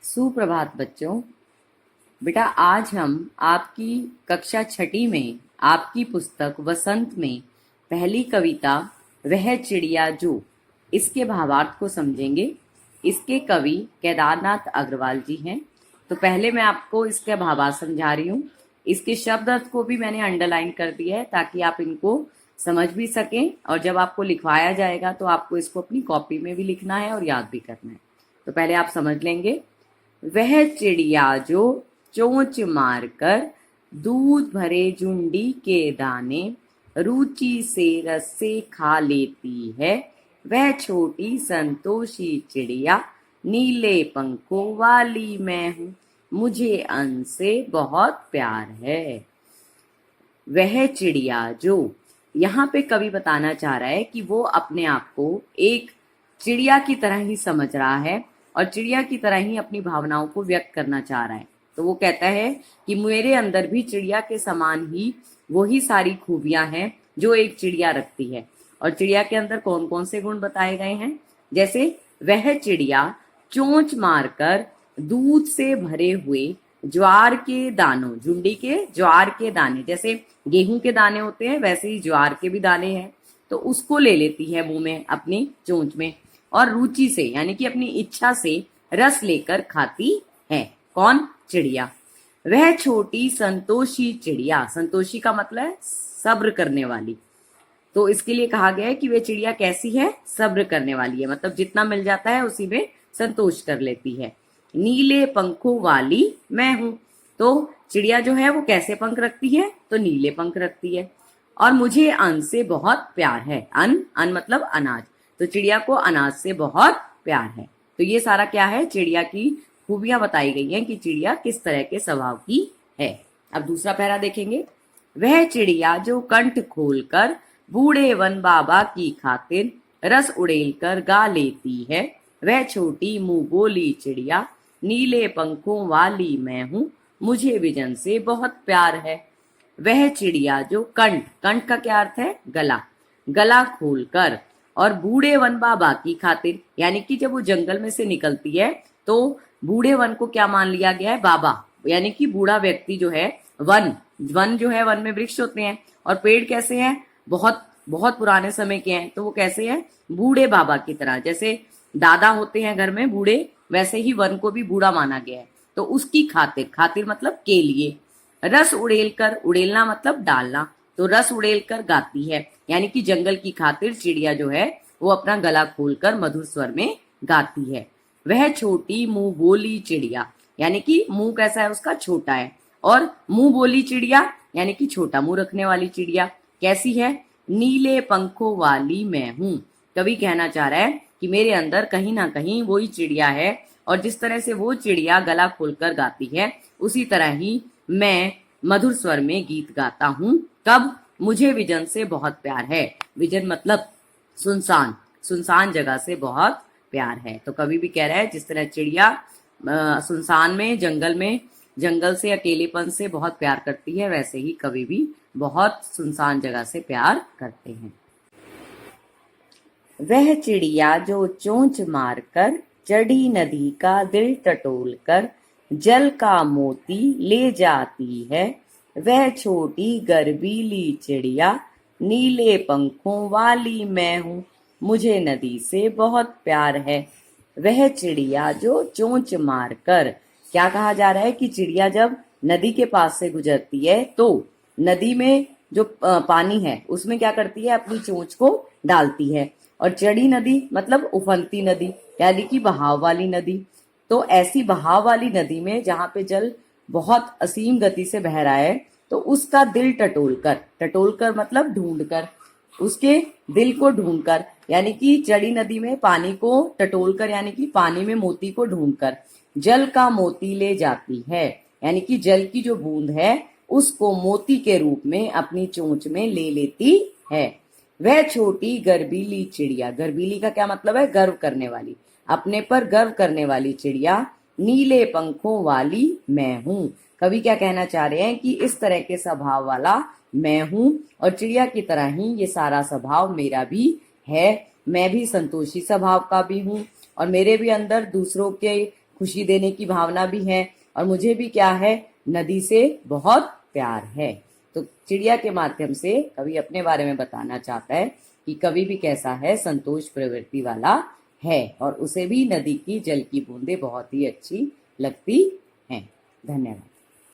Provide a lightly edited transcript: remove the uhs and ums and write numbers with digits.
सुप्रभात बच्चों। बेटा आज हम आपकी कक्षा छठी में आपकी पुस्तक वसंत में पहली कविता वह चिड़िया जो इसके भावार्थ को समझेंगे। इसके कवि केदारनाथ अग्रवाल जी हैं। तो पहले मैं आपको इसका भावार्थ समझा रही हूँ। इसके शब्द अर्थ को भी मैंने अंडरलाइन कर दिया है ताकि आप इनको समझ भी सकें, और जब आपको लिखवाया जाएगा तो आपको इसको अपनी कॉपी में भी लिखना है और याद भी करना है। तो पहले आप समझ लेंगे। वह चिड़िया जो चोंच मारकर दूध भरे झुंडी के दाने रुचि से रस से खा लेती है, वह छोटी संतोषी चिड़िया नीले पंखों वाली मैं हूँ, मुझे अन्न से बहुत प्यार है। वह चिड़िया जो, यहाँ पे कवि बताना चाह रहा है कि वो अपने आप को एक चिड़िया की तरह ही समझ रहा है और चिड़िया की तरह ही अपनी भावनाओं को व्यक्त करना चाह रहा है। तो वो कहता है कि मेरे अंदर भी चिड़िया के समान ही वही सारी खूबियां हैं जो एक चिड़िया रखती है। और चिड़िया के अंदर कौन कौन से गुण बताए गए हैं, जैसे वह चिड़िया चोंच मारकर दूध से भरे हुए ज्वार के दानों, झुंडी के ज्वार के दाने, जैसे गेहूं के दाने होते हैं वैसे ही ज्वार के भी दाने हैं, तो उसको ले लेती है मुंह में अपनी चोंच में, और रुचि से यानी कि अपनी इच्छा से रस लेकर खाती है। कौन? चिड़िया। वह छोटी संतोषी चिड़िया, संतोषी का मतलब है सब्र करने वाली। तो इसके लिए कहा गया है कि वह चिड़िया कैसी है? सब्र करने वाली है, मतलब जितना मिल जाता है उसी में संतोष कर लेती है। नीले पंखों वाली मैं हूं। तो चिड़िया जो है वो कैसे पंख रखती है? तो नीले पंख रखती है। और मुझे अन्न से बहुत प्यार है। अन्न मतलब अनाज। तो चिड़िया को अनाज से बहुत प्यार है। तो ये सारा क्या है? चिड़िया की खूबियां बताई गई हैं कि चिड़िया किस तरह के स्वभाव की है। अब दूसरा पैरा देखेंगे। वह चिड़िया जो कंठ खोलकर बूढ़े वन बाबा की खातिर रस उड़ेल कर गा लेती है, वह छोटी मुंह बोली चिड़िया नीले पंखों वाली मैं हूँ, मुझे विजन से बहुत प्यार है। वह चिड़िया जो कंठ का क्या अर्थ है? गला खोलकर, और बूढ़े वन बाबा की खातिर, यानी कि जब वो जंगल में से निकलती है तो बूढ़े वन को क्या मान लिया गया है? बाबा, यानी कि बूढ़ा व्यक्ति जो है। वन जो है, वन में वृक्ष होते हैं और पेड़ कैसे हैं? बहुत बहुत पुराने समय के हैं। तो वो कैसे हैं? बूढ़े बाबा की तरह। जैसे दादा होते हैं घर में बूढ़े, वैसे ही वन को भी बूढ़ा माना गया है। तो उसकी खातिर मतलब के लिए। रस उड़ेल कर, उड़ेलना मतलब डालना, तो रस उड़ेल कर गाती है, यानी कि जंगल की खातिर चिड़िया जो है वो अपना गला खोलकर मधुर स्वर में गाती है। वह छोटी मुंह बोली चिड़िया, यानी कि मुंह कैसा है उसका? छोटा है। और मुंह बोली चिड़िया यानी कि छोटा मुंह रखने वाली चिड़िया कैसी है? नीले पंखों वाली मैं हूं। कवि कहना चाह रहा है कि मेरे अंदर कहीं ना कहीं वही चिड़िया है, और जिस तरह से वो चिड़िया गला खोलकर गाती है उसी तरह ही मैं मधुर स्वर में गीत गाता हूं। कब? मुझे विजन से बहुत प्यार है। विजन मतलब सुनसान जगह से बहुत प्यार है। तो कवि भी कह रहा है जिस तरह चिड़िया सुनसान में, जंगल से, अकेलेपन से बहुत प्यार करती है, वैसे ही कवि भी बहुत सुनसान जगह से प्यार करते हैं। वह चिड़िया जो चोंच मारकर चढ़ी नदी का दिल टटोल कर जल का मोती ले जाती है, वह छोटी गर्वीली चिड़िया नीले पंखों वाली मैं हूँ, मुझे नदी से बहुत प्यार है। वह चिड़िया जो चोंच मारकर, क्या कहा जा रहा है कि चिड़िया जब नदी के पास से गुजरती है तो नदी में जो पानी है उसमें क्या करती है? अपनी चोंच को डालती है। और चढ़ी नदी मतलब उफनती नदी, यानी कि बहाव वाली नदी। तो ऐसी बहाव वाली नदी में जहां पे जल बहुत असीम गति से बह रहा है, तो उसका दिल टटोलकर मतलब ढूंढकर, उसके दिल को ढूंढकर, यानी कि चढ़ी नदी में पानी को टटोलकर, यानी कि पानी में मोती को ढूंढकर जल का मोती ले जाती है, यानी कि जल की जो बूंद है उसको मोती के रूप में अपनी चोंच में ले लेती है। वह छोटी गर्वीली चिड़िया, गर्वीली का क्या मतलब है? गर्व करने वाली, अपने पर गर्व करने वाली चिड़िया नीले पंखों वाली मैं हूँ। कवि क्या कहना चाह रहे हैं कि इस तरह के स्वभाव वाला मैं हूँ, और चिड़िया की तरह ही ये सारा स्वभाव मेरा भी है। मैं भी संतोषी स्वभाव का भी हूँ, और मेरे भी अंदर दूसरों के खुशी देने की भावना भी है, और मुझे भी क्या है, नदी से बहुत प्यार है। तो चिड़िया के माध्यम से कवि अपने बारे में बताना चाहता है कि कवि भी कैसा है, संतोष प्रवृत्ति वाला है, और उसे भी नदी की जल की बूंदें बहुत ही अच्छी लगती हैं। धन्यवाद।